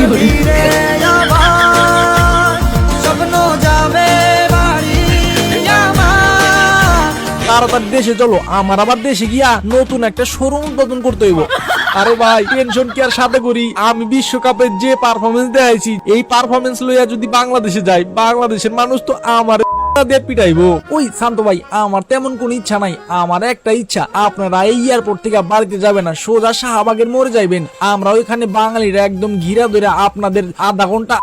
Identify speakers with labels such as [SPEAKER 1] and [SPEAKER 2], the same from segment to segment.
[SPEAKER 1] ফিরে স্বপ্ন যাবে বাড়ি আমার।
[SPEAKER 2] তাড়াতাড়ি দেশে চলো, আমার আবার দেশে গিয়া নতুন একটা শোরুম উদ্বোধন করতে হইব। আরে ভাই টেনশন কি আর সাথে করি, আমি বিশ্বকাপের যে পারফরমেন্স দেখাইছি এই পারফরমেন্স লইয়া যদি বাংলাদেশে যাই, বাংলাদেশের মানুষ তো আমার দিয়ে পিটাইবো। ওই শান্ত ভাই, আমার তেমন কোন ইচ্ছা নাই, আমার একটা ইচ্ছা, আপনারা এই এয়ারপোর্ট থেকে বাড়িতে যাবেন না, সোজা শাহবাগের মোড়ে যাইবেন। আমরা ওইখানে বাঙালিরা একদম ঘিরা ধরে আপনাদের আধা ঘন্টা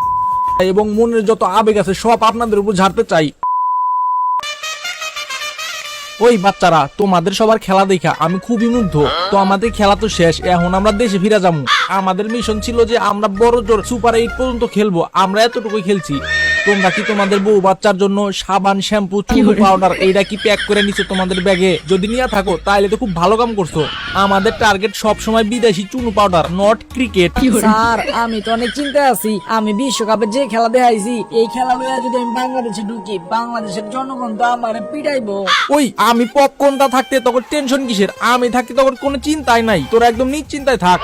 [SPEAKER 2] এবং মনের যত আবেগ আছে সব আপনাদের উপর ঝাড়তে চাই। ওই বাচ্চারা, তোমাদের সবার খেলা দেখা আমি খুবই মুগ্ধ। তো আমাদের খেলা তো শেষ, এখন আমরা দেশে ফিরে যাবো। আমাদের মিশন ছিল যে আমরা বড় জোর সুপার 8 পর্যন্ত খেলবো, আমরা এতটুকুই খেলছি। তোমরা কি তোমাদের বউ বাচ্চার জন্য সাবান, শ্যাম্পু, চুল পাউডার এইটা কি প্যাক করে নিছো তোমাদের ব্যাগে? যদি নিয়ে থাকো তাহলে তো খুব ভালো কাম করছো। আমাদের টার্গেট সব সময় বিদেশি Chunu powder, not cricket.
[SPEAKER 3] Sir আমি তো অনেক চিন্তায় আছি, আমি বিশ্বকাপে যে খেলা দেখাইছি এই খেলা লইয়া যদি আমি বাংলাদেশে ঢুকি, বাংলাদেশের জনগণ তো আমারে পিটাইবো।
[SPEAKER 2] ওই আমি পপকর্নটা থাকতে তখন টেনশন কিসের, আমি থাকতে তখন কোনো চিন্তাই নাই, তোরা একদম নিশ্চিন্তায় থাক।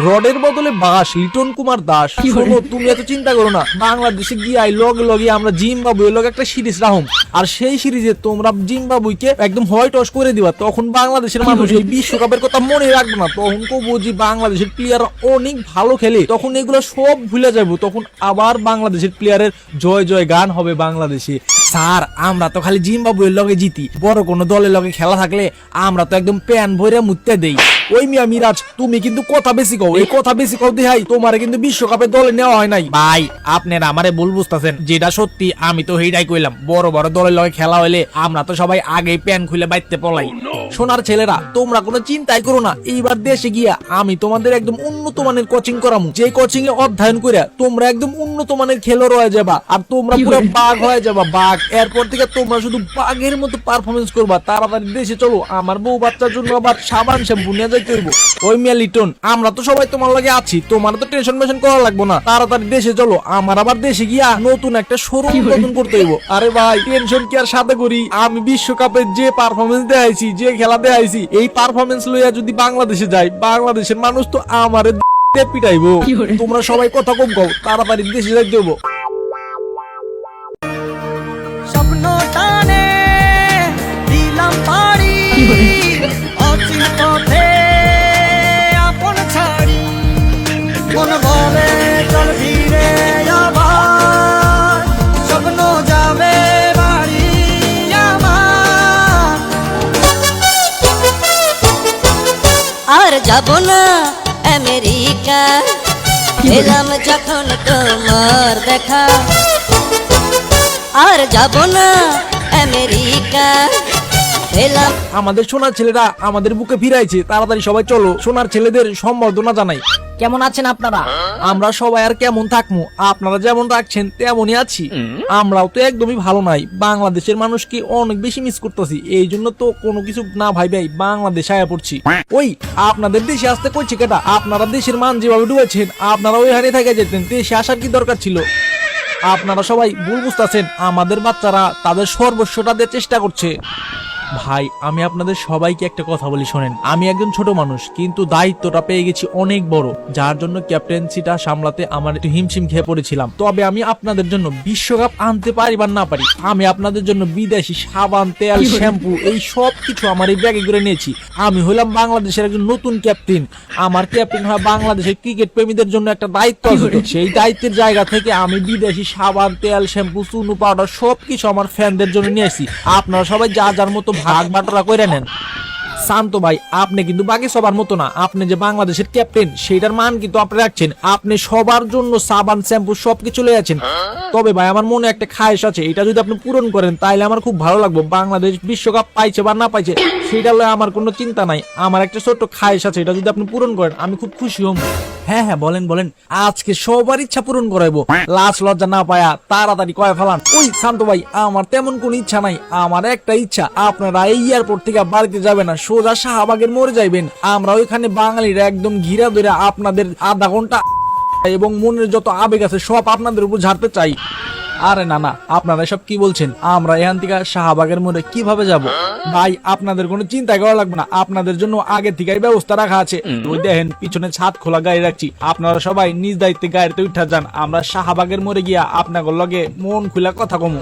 [SPEAKER 2] রডের বদলে বাস, লিটন কুমার দাস। শোনো, তুমি এত চিন্তা করো না, বাংলাদেশে গিয়ে লগে লগে আমরা জিম্বাবুয়ের লগে একটা সিরিজ রাখুম, আর সেই সিরিজে তোমরা জিম্বাবুইকে একদম হোয়াইট ওয়াশ করে দিবা। তখন বাংলাদেশের মানুষ এই বিশ্বকাপের কথা মনে রাখবে না, তখন কো বুঝি বাংলাদেশের প্লেয়ার অনেক ভালো খেলে, তখন এগুলো সব ভুলে যাবো। তখন আবার বাংলাদেশের প্লেয়ারের জয় জয় গান হবে বাংলাদেশে। স্যার আমরা তো খালি জিম্বাবুয়ের লগে জিতি, বড় কোনো দলের লগে খেলা থাকলে আমরা তো একদম প্যান ভরে মুততে দেই। ওই মিয়া মিরাজ, তুমি কিন্তু কথা বেশি কও, এই কথা বেশি কও দেখাই তোমারে কিন্তু বিশ্বকাপের দলে নেওয়া হয় নাই। ভাই আপনারা আমারে ভুল বুঝতাছেন, যেটা সত্যি আমি তো সেইটাই কইলাম। বড় বড় দলের লগে খেলা হইলে আমরা তো সবাই আগেই প্যান খুলে বাইতে পলাই। সোনার ছেলেরা, তোমরা কোনো চিন্তাই করো না, এইবার দেশে গিয়া আমি তোমাদের একদম উন্নত মানের কোচিং করামু, যে কোচিং এ অধ্যয়ন করে তোমরা একদম উন্নত মানের খেলোয়াড় হয়ে যাবা, আর তোমরা পুরো বাঘ হয়ে যাবা, বাঘ। এরপর থেকে তোমরা শুধু বাঘের মতো পারফরমেন্স করবা। তাড়াতাড়ি দেশে চলো, আমার বউ বাচ্চার জন্য আবার সাবান শ্যাম্পু নিয়ে যাইতে হইব। ওই মিয়া লিটন, আমরা তো সবাই তোমার লাগে আছি, তোমার তো টেনশন মেশন করা লাগবো না। তাড়াতাড়ি দেশে চলো, আমার আবার দেশে গিয়া নতুন একটা শোরুম উদ্বোধন করতে হইব। আরে ভাই টেনশন কি আর সাথে করি, আমি বিশ্বকাপের যে পারফরমেন্স দেখাইছি, যে খেলা দেখাইছি এই পারফরমেন্স লইয়া যদি বাংলাদেশে যাই, বাংলাদেশের মানুষ তো আমার পিটাইবো। তোমরা সবাই কথা কম কও, তাড়াতাড়ি দেশে যাইতে হইব।
[SPEAKER 1] স্বপ্ন টানে দিলাম পাড়ি, অচিন পথে আপন ছাড়ি, মন বলে চল ফিরে আবার, স্বপ্ন যাবে বাড়ি আমার।
[SPEAKER 4] আর যাব না আমেরিকা, পেলাম যখন তোমার দেখা। আর যাব না আমেরিকা, পেলাম।
[SPEAKER 2] আমাদের সোনার ছেলেরা আমাদের বুকে ফিরাইছে, তাড়াতাড়ি সবাই চলো সোনার ছেলেদের সম্বর্ধনা জানাই।
[SPEAKER 3] কেমন আছেন আপনারা?
[SPEAKER 2] আমরা সবাই আর কেমন থাকবো, আপনারা যেমন রাখছেন তেমনই আছি। আমরাও তো একদমই ভালো নাই, বাংলাদেশের মানুষকে অনেক বেশি মিস করতেছি, এই জন্য তো কোনো কিছু না ভাই বাংলাদেশ আয়া পড়ছি। ওই আপনাদের দেশে আসতে কইছে কেটা? আপনারা দেশের মান যেভাবে ডুবেছেন, আপনারা ওইখানে থেকে যেতেন, দেশে আসার কি দরকার ছিল? আপনারা সবাই ভুল বুঝতেছেন, আমাদের বাচ্চারা তাদের সর্বস্বটা দিয়ে চেষ্টা করছে। ভাই আমি আপনাদের সবাইকে একটা কথা বলি শোনেন, আমি একজন ছোট মানুষ, কিন্তু দায়িত্বটা পেয়ে গেছি অনেক বড়, যার জন্য ক্যাপ্টেন্সিটা সামলাতে আমার একটু হিমশিম খেয়ে পড়েছিলাম। তবে আমি আপনাদের জন্য বিশ্বকাপ আনতে পারি বা না পারি, আমি আপনাদের জন্য বিদেশি সাবান, তেল, শ্যাম্পু এই সব কিছু আমার এই ব্যাগে করে নিয়েছি। আমি হলাম বাংলাদেশের একজন নতুন ক্যাপ্টেন, আমার ক্যাপ্টেন হয় বাংলাদেশের ক্রিকেট প্রেমীদের জন্য একটা দায়িত্ব আছে। সেই দায়িত্বের জায়গা থেকে আমি বিদেশি সাবান, তেল, শ্যাম্পু, চুনু পাউডার সবকিছু আমার ফ্যানদের জন্য নিয়েছি। আপনারা সবাই যা যার মতো ভাগ বাটোয়ারা করে নেন। শান্ত ভাই, আপনি কিন্তু বাকি সবার মতো না, আপনি যে বাংলাদেশের ক্যাপ্টেন সেটার মান কিন্তু আপনি রাখছেন, আপনি সবার জন্য সাবান, শ্যাম্পু সবকিছু লয়ে আছেন। তবে ভাই আমার মনে একটা খায়েশ আছে, এটা যদি আপনি পূরণ করেন তাহলে আমার খুব ভালো লাগবে। বাংলাদেশ বিশ্বকাপ পাইছে বা না পাইছে সেটা লয়ে আমার কোনো চিন্তা নাই, আমার একটা ছোট্ট খায়েশ আছে, এটা যদি আপনি পূরণ করেন আমি খুব খুশি হব। হ্যাঁ হ্যাঁ বলেন বলেন, আজকে সবার ইচ্ছা পূরণ করাইবো, লাজ লজ্জা না পায়া তাড়াতাড়ি কয় ফেলান। ওই শান্ত ভাই, আমার তেমন কোন ইচ্ছা নাই, আমার একটা ইচ্ছা, আপনারা এই এয়ারপোর্ট থেকে বাড়িতে যাবেন না, সোজা শাহবাগের মোড়ে যাইবেন। আমরা ওইখানে বাঙালিরা একদম ঘিরা ধরে আপনাদের আধা ঘন্টা এবং মনের যত আবেগ আছে সব আপনাদের উপর ঝাড়তে চাই। আরে না না, আপনারা সব কি বলছেন? আমরা এখান থেকে শাহবাগের মোড়ে কিভাবে যাব? ভাই আপনাদের কোনো চিন্তা করা লাগবে না, আপনাদের জন্য আগে থেকেই ব্যবস্থা রাখা আছে। ওই দেখেন পিছনে ছাদ খোলা গাড়ি রাখছি, আপনারা সবাই নিজ দায়িত্বে গাড়িতে উঠা যান। আমরা শাহবাগের মোড়ে গিয়া আপনাদের লগে মন খুলে কথা কমু।